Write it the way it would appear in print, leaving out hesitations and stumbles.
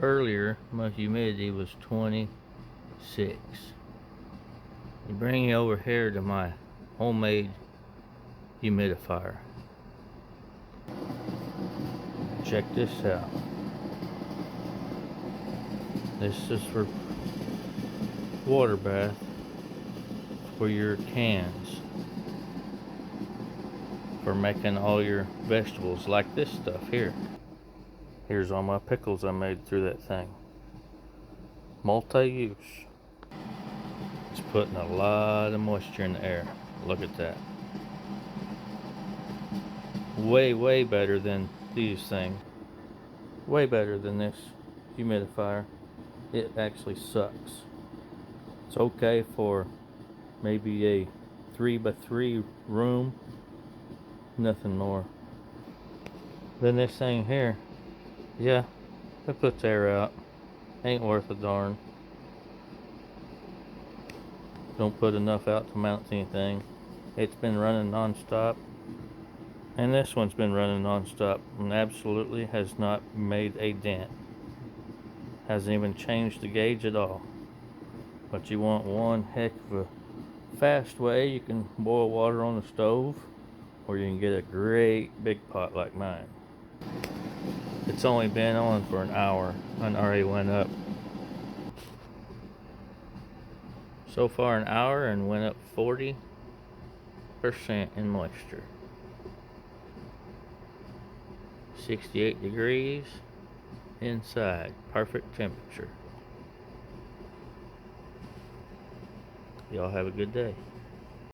Earlier, my humidity was 26. You bring you over here to my homemade humidifier. Check this out. This is for water bath for your cans, for making all your vegetables, like this stuff here. Here's all my pickles I made through that thing. Multi-use. It's putting a lot of moisture in the air. Look at that. Way better than these things. Way better than this humidifier. It actually sucks. It's okay for maybe a 3x3 room, nothing more. Then this thing here, yeah, it puts air out. Ain't worth a darn. Don't put enough out to mount anything. It's been running non-stop, and this one's been running non-stop and absolutely has not made a dent. Hasn't even changed the gauge at all. But you want one heck of a fast way, you can boil water on the stove, or you can get a great big pot like mine. It's only been on for an hour and already went up. So far an hour and went up 40% in moisture. 68 degrees inside, perfect temperature. Y'all have a good day.